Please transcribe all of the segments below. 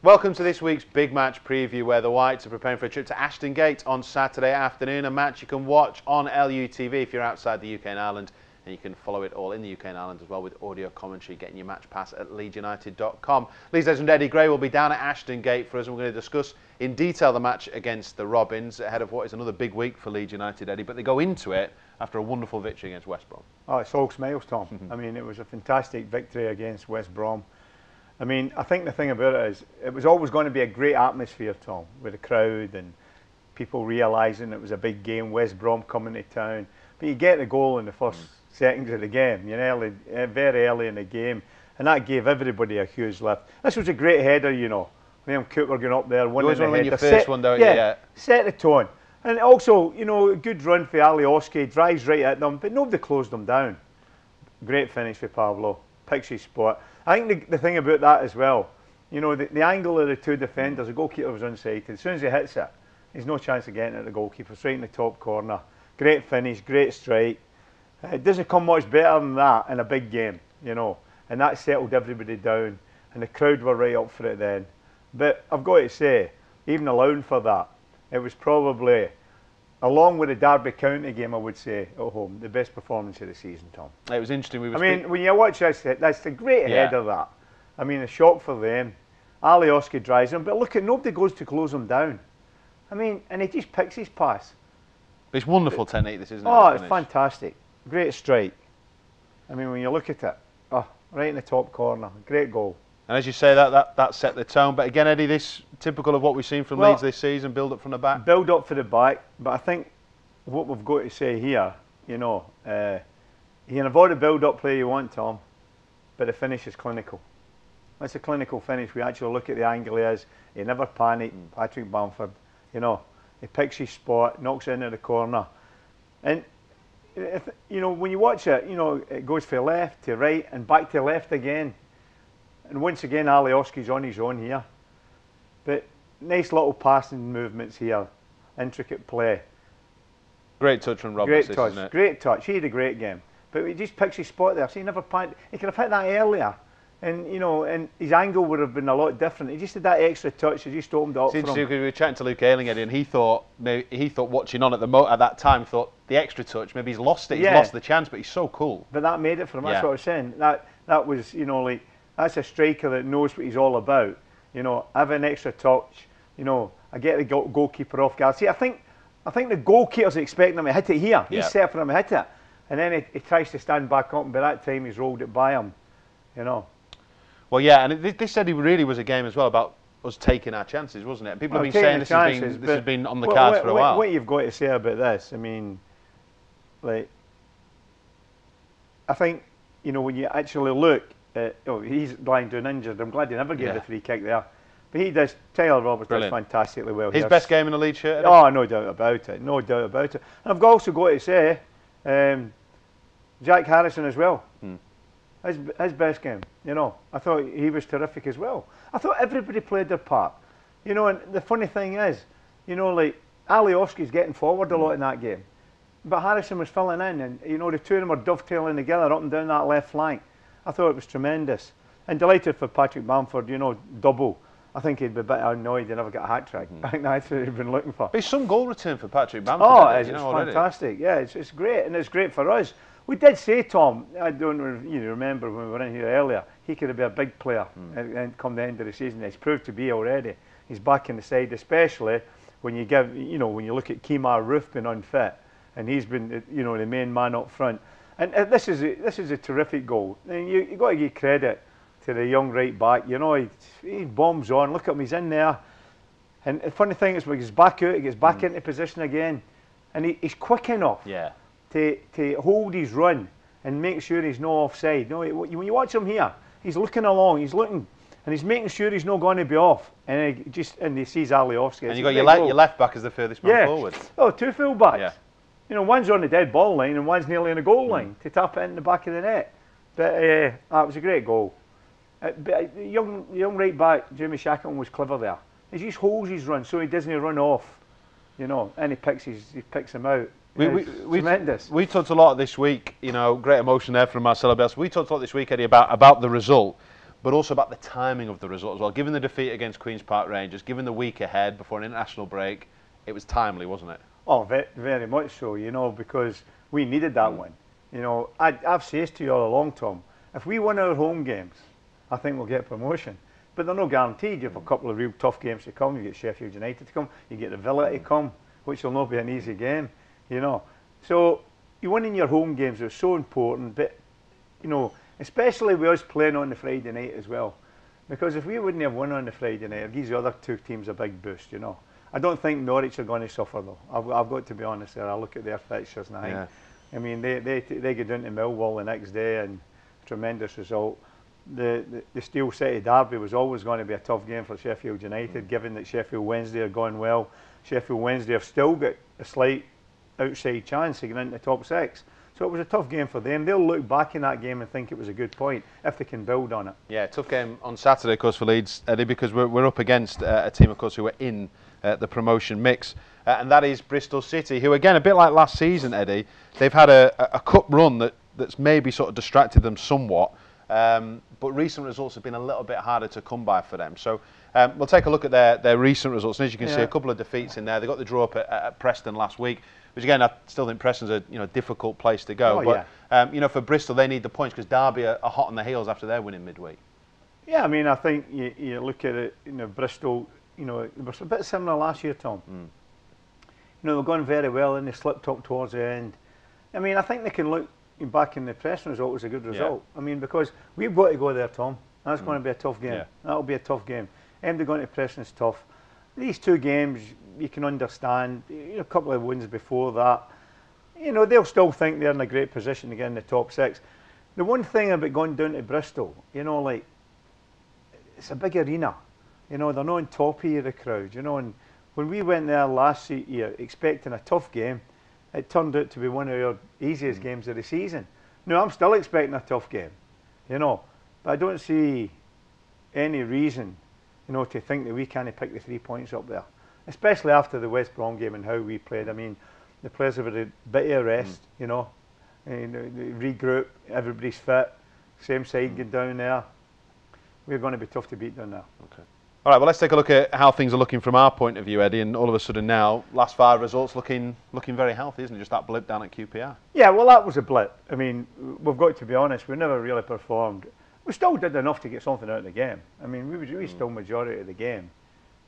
Welcome to this week's big match preview, where the Whites are preparing for a trip to Ashton Gate on Saturday afternoon. A match you can watch on LUTV if you're outside the UK and Ireland, and you can follow it all in the UK and Ireland as well with audio commentary, getting your match pass at leedsunited.com. Leeds legend Eddie Gray will be down at Ashton Gate for us, and we're going to discuss in detail the match against the Robins ahead of what is another big week for Leeds United, Eddie. But they go into it after a wonderful victory against West Brom. Oh, it's all smiles, Tom. I mean, it was a fantastic victory against West Brom. I mean, I think the thing about it is, it was always going to be a great atmosphere, Tom, with the crowd and people realising it was a big game, West Brom coming to town. But you get the goal in the first seconds of the game, you know, very early in the game, and that gave everybody a huge lift. This was a great header, you know. Liam Cooper going up there, winning the header. Your first one, don't you? Yeah, set the tone. And also, you know, a good run for Alioski, drives right at them, but nobody closed them down. Great finish for Pablo, picks his spot. I think the thing about that as well, you know, the angle of the two defenders, the goalkeeper was onside. As soon as he hits it, there's no chance of getting at the goalkeeper. It's right in the top corner. Great finish, great strike. It doesn't come much better than that in a big game, you know. And that settled everybody down. And the crowd were right up for it then. But I've got to say, even allowing for that, it was probably, along with the Derby County game, I would say, at home, the best performance of the season, Tom. It was interesting. I mean, when you watch this, that's a great header, that. I mean, a shock for them. Alioski drives him, but look, nobody goes to close him down. I mean, and he just picks his pass. It's wonderful technique, this, isn't it? Oh, it's fantastic. Great strike. I mean, when you look at it, oh, right in the top corner, great goal. And as you say, that set the tone. But again, Eddie, this typical of what we've seen from Leeds this season, build up from the back. Build up for the back, but I think what we've got to say here, you know, you can avoid the build-up play you want, Tom, but the finish is clinical. That's a clinical finish. We actually look at the angle he is. He never panicked, Patrick Bamford. You know, he picks his spot, knocks it into the corner. And, if, you know, when you watch it, you know, it goes from left to right and back to left again. And once again, Alioski's on his own here. But nice little passing movements here. Intricate play. Great touch from Roberts, great touch, isn't it? Great touch. He had a great game. But he just picks his spot there. So he never panicked. He could have hit that earlier. And, you know, and his angle would have been a lot different. He just had that extra touch. He just opened it up for him. Because we were chatting to Luke Ayling, Eddie, and he thought watching on at that time, thought the extra touch, maybe he's lost it. He's lost the chance, but he's so cool. But that made it for him. That's what I was saying. That was, you know, like, that's a striker that knows what he's all about. You know, have an extra touch. You know, I get the goalkeeper off guard. See, I think the goalkeeper's expecting him to hit it here. He's set for him to hit it. And then he tries to stand back up, and by that time he's rolled it by him. You know. Well, yeah, and this said he really was a game as well about us taking our chances, wasn't it? People have been saying this has been on the cards for a while. What you've got to say about this, I mean, like, I think, you know, when you actually look at, oh, he's lying down injured. I'm glad he never gave the free kick there. But he does, Tyler Roberts does fantastically well. His best game in the Leeds shirt? Oh, no doubt about it. No doubt about it. And I've also got to say, Jack Harrison as well. His best game, you know. I thought he was terrific as well. I thought everybody played their part. You know, and the funny thing is, you know, like, Alioski's getting forward a lot in that game. But Harrison was filling in, and, you know, the two of them were dovetailing together up and down that left flank. I thought it was tremendous. And delighted for Patrick Bamford, you know, double. I think he'd be a bit annoyed he never got a hat-trick. I think that's what he'd been looking for. But it's some goal return for Patrick Bamford. Oh, it's fantastic. Yeah, it's great, and it's great for us. We did say, Tom, I don't know if you remember when we were in here earlier, he could have been a big player and come the end of the season. He's proved to be already. He's back in the side, especially when you give, you know, when you look at Kemar Roof being unfit, and he's been, you know, the main man up front. And this is a terrific goal. And you got to give credit to the young right back. You know, he bombs on. Look at him, he's in there. And the funny thing is, when he gets back out, he gets back into position again, and he's quick enough. Yeah. To hold his run and make sure he's no offside. No, when you watch him here, he's looking along, he's looking, and he's making sure he's not going to be off. And he sees Alioski. And you got your left back as the furthest man forward. Oh, two full backs. Yeah. You know, one's on the dead ball line and one's nearly on the goal line to tap it in the back of the net. But that was a great goal. But young right back Jamie Shackleton was clever there. He just holds his run so he doesn't run off. You know, and he picks him out. Tremendous. We talked a lot this week, you know, great emotion there from Marcelo Bielsa. We talked a lot this week, Eddie, about the result. but also about the timing of the result as well. Given the defeat against Queen's Park Rangers, given the week ahead before an international break, it was timely, wasn't it? Oh, very, very much so, you know, because we needed that win. You know, I've said to you all along, Tom, if we win our home games, I think we'll get promotion. But they're not guaranteed. You have a couple of real tough games to come. You get Sheffield United to come. You get the Villa to come, which will not be an easy game, you know. So you winning your home games is so important, but, you know, especially with us playing on the Friday night as well. Because if we wouldn't have won on the Friday night, it gives the other two teams a big boost, you know. I don't think Norwich are going to suffer, though. I've got to be honest there. I look at their fixtures and I think, I mean, they go down to Millwall the next day and tremendous result. The Steel City derby was always going to be a tough game for Sheffield United, given that Sheffield Wednesday are going well. Sheffield Wednesday have still got a slight outside chance of getting into the top 6. So it was a tough game for them. They'll look back in that game and think it was a good point if they can build on it. Yeah, tough game on Saturday, of course, for Leeds, Eddie, because we're up against a team, of course, who are in the promotion mix, and that is Bristol City, who, again, a bit like last season, Eddie, they've had a cup run that's maybe sort of distracted them somewhat, but recent results have been a little bit harder to come by for them. So we'll take a look at their recent results, and as you can see, a couple of defeats in there. They got the draw up at Preston last week, which again, I still think Preston's a difficult place to go. But for Bristol, they need the points because Derby are hot on the heels after their win in midweek. Yeah, I mean, I think you look at it, Bristol, it was a bit similar last year, Tom. They're going very well and they slipped up towards the end. I mean, I think they can look back in the Preston result as a good result. I mean, because we've got to go there, Tom. That's going to be a tough game. That'll be a tough game. They're going to Preston is tough. These two games, you can understand, a couple of wins before that, they'll still think they're in a great position to get in the top 6. The one thing about going down to Bristol, like, it's a big arena. They're not on top of the crowd, and when we went there last year expecting a tough game, it turned out to be one of our easiest games of the season. Now, I'm still expecting a tough game, but I don't see any reason, to think that we can't pick the 3 points up there, especially after the West Brom game and how we played. I mean, the players have had a bit of a rest, and regroup, everybody's fit, same side get down there. We're going to be tough to beat down there. Okay. All right, well, let's take a look at how things are looking from our point of view, Eddie, and all of a sudden now, last 5 results looking very healthy, isn't it? Just that blip down at QPR. Yeah, well, that was a blip. I mean, we've got to be honest, we never really performed. We still did enough to get something out of the game. I mean, we still majority of the game.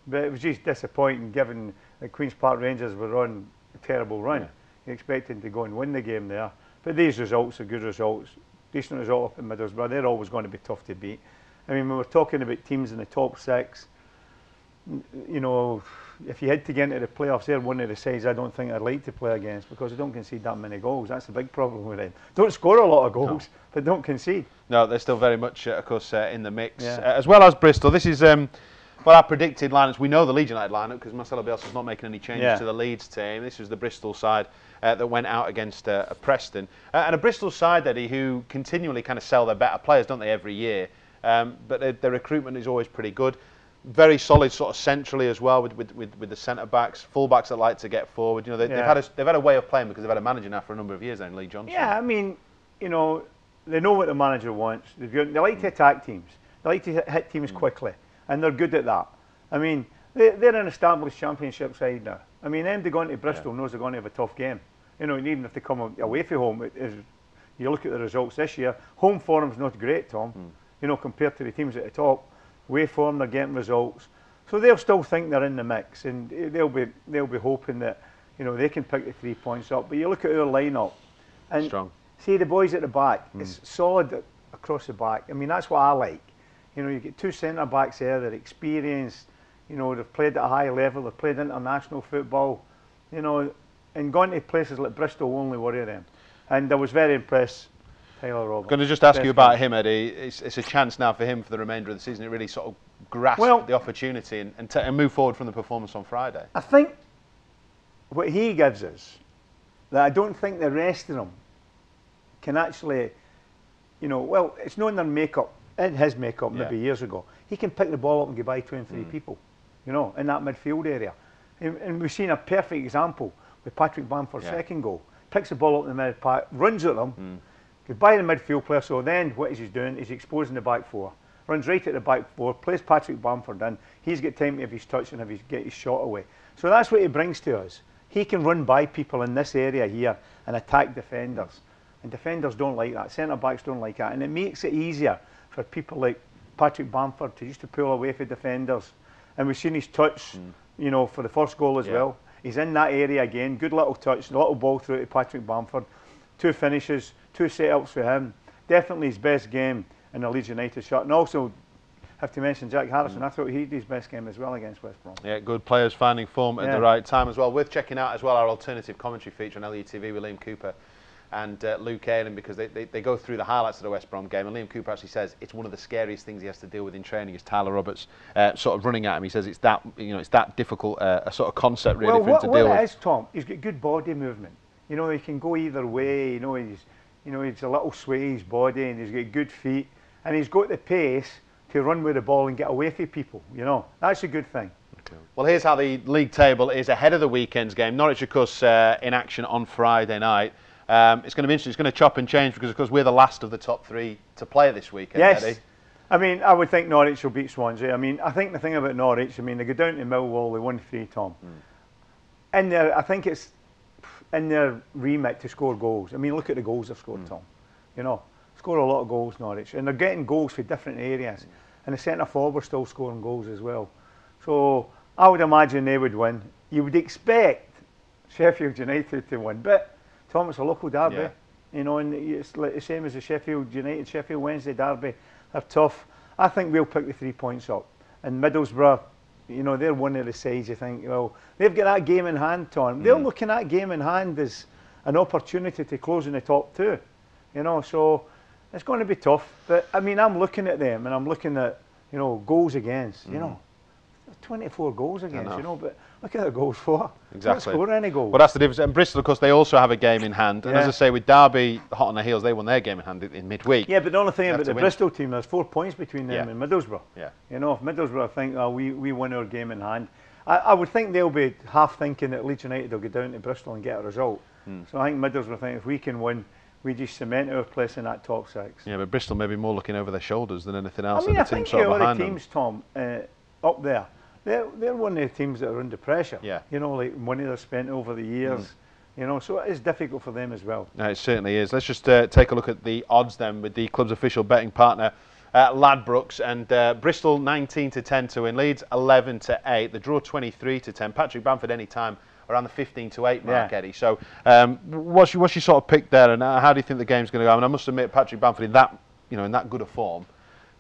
But it was just disappointing given that Queen's Park Rangers were on a terrible run. You're expecting to go and win the game there. But these results are good results. Decent result up in Middlesbrough, they're always going to be tough to beat. I mean, when we're talking about teams in the top 6, if you had to get into the playoffs, they're one of the sides I don't think I'd like to play against because they don't concede that many goals. That's the big problem with them. Don't score a lot of goals, but don't concede. No, they're still very much, of course, in the mix. As well as Bristol. This is what our predicted lineups. We know the Leeds United lineup because Marcelo Bielsa's not making any changes to the Leeds team. This is the Bristol side that went out against Preston. And a Bristol side, Eddie, who continually kind of sell their better players, don't they, every year? But their recruitment is always pretty good. Very solid sort of centrally as well with the centre backs, full backs that like to get forward. They've had a way of playing because they've had a manager now for a number of years now, Lee Johnson. Yeah, I mean, they know what the manager wants. They like to attack teams. They like to hit teams quickly, and they're good at that. I mean, they're an established Championship side now. I mean, them to go into Bristol knows they're going to have a tough game. Even if they come away from home, you look at the results this year, home form's not great, Tom. Compared to the teams at the top. Away form, they're getting results, so they'll still think they're in the mix, and they'll be hoping that they can pick the 3 points up. But you look at our lineup, and strong. See the boys at the back. It's solid across the back. I mean, that's what I like. You get 2 centre backs there. They're experienced. They've played at a high level. They've played international football. And going to places like Bristol will only worry them. And I was very impressed. Taylor Roberts. Going to just ask you about him, Eddie. It's a chance now for him for the remainder of the season to really sort of grasp the opportunity and move forward from the performance on Friday. I think what he gives us, that I don't think the rest of them can actually, well, it's not in their makeup, in his makeup maybe years ago. He can pick the ball up and go by 2 and 3 people, in that midfield area. And we've seen a perfect example with Patrick Bamford's second goal. Picks the ball up in the mid pack, runs at them, goes by the midfield player, so then what is he doing? He's exposing the back 4. runs right at the back four, plays Patrick Bamford in. He's got time to have his touch and get his shot away. So that's what he brings to us. He can run by people in this area here and attack defenders. And defenders don't like that. Centre-backs don't like that. And it makes it easier for people like Patrick Bamford to just to pull away from defenders. And we've seen his touch, you know, for the first goal as well. He's in that area again. Good little touch, little ball through to Patrick Bamford. 2 finishes, 2 set-ups for him. Definitely his best game in the Leeds United shirt. And also, have to mention Jack Harrison. I thought he did his best game as well against West Brom. Yeah, good players finding form at the right time as well. Worth checking out as well our alternative commentary feature on LUTV with Liam Cooper and Luke Ayling, because they go through the highlights of the West Brom game, and Liam Cooper actually says it's one of the scariest things he has to deal with in training is Tyler Roberts sort of running at him. He says it's that, you know, it's that difficult a sort of concept really for him to deal with. Well, what it is, Tom, he's got good body movement. You know, he can go either way. You know, he's a little sway his body, and he's got good feet, and he's got the pace to run with the ball and get away from people. You know, that's a good thing. Well, here's how the league table is ahead of the weekend's game. Norwich, of course, in action on Friday night. It's going to be interesting. It's going to chop and change because, of course, we're the last of the top 3 to play this weekend. Yes. Eddie. I mean, I would think Norwich will beat Swansea. I mean, I think the thing about Norwich, I mean, they go down to Millwall, they won 3, Tom. And I think it's in their remit to score goals. I mean, look at the goals they've scored, Tom. You know, score a lot of goals, Norwich. And they're getting goals for different areas. And the centre forward still scoring goals as well. So I would imagine they would win. You would expect Sheffield United to win, but Tom, it's a local derby, you know, and it's like the same as the Sheffield United, Sheffield Wednesday derby. They're tough. I think we'll pick the 3 points up. And Middlesbrough, you know, they're one of the sides you think, well, they've got that game in hand, Tom. They're looking at game in hand as an opportunity to close in the top 2, you know, so it's going to be tough. But, I mean, I'm looking at them and I'm looking at, you know, goals against, you know. 24 goals against, you know, but look at the goals for. Exactly. Not score any goals. Well, that's the difference. And Bristol, of course, they also have a game in hand. And as I say, with Derby hot on the heels, they won their game in hand in midweek. Yeah, but the only thing about the Bristol team, there's 4 points between them and Middlesbrough. Yeah. You know, if Middlesbrough think, oh, we win our game in hand, I would think they'll be half thinking that Leeds United will go down to Bristol and get a result. So I think Middlesbrough think if we can win, we just cement our place in that top 6. Yeah, but Bristol may be more looking over their shoulders than anything else. I mean, I the team think sort of the other behind teams, Tom, up there, they're one of the teams that are under pressure. Yeah. You know, like money they've spent over the years. You know, so it is difficult for them as well. No, it certainly is. Let's just take a look at the odds then with the club's official betting partner, Ladbrokes, and Bristol 19-10 to win, Leeds 11-8, the draw 23-10. Patrick Bamford any time around the 15-8 mark, Eddie. So what's your sort of pick there, and how do you think the game's going to go? I mean, I must admit, Patrick Bamford in that good a form,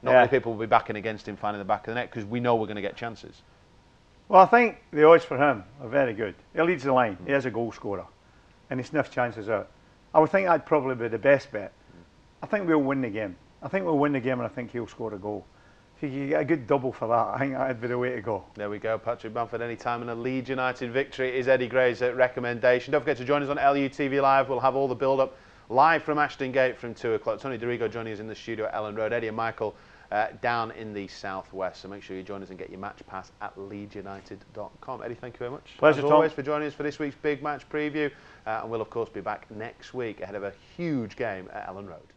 not many people will be backing against him finding the back of the net because we know we're going to get chances. Well, I think the odds for him are very good. He leads the line. He is a goal scorer, and he sniffs chances out. I would think that'd probably be the best bet. I think we'll win the game. I think we'll win the game, and I think he'll score a goal. If you get a good double for that, I think that'd be the way to go. There we go. Patrick Bamford any time in a Leeds United victory is Eddie Gray's recommendation. Don't forget to join us on LUTV Live. We'll have all the build-up live from Ashton Gate from 2 o'clock. Tony Dorigo joining us in the studio at Ellen Road. Eddie and Michael down in the southwest. So make sure you join us and get your match pass at leedsunited.com. Eddie, thank you very much. Pleasure, as always, for joining us for this week's big match preview. And we'll, of course, be back next week ahead of a huge game at Ellen Road.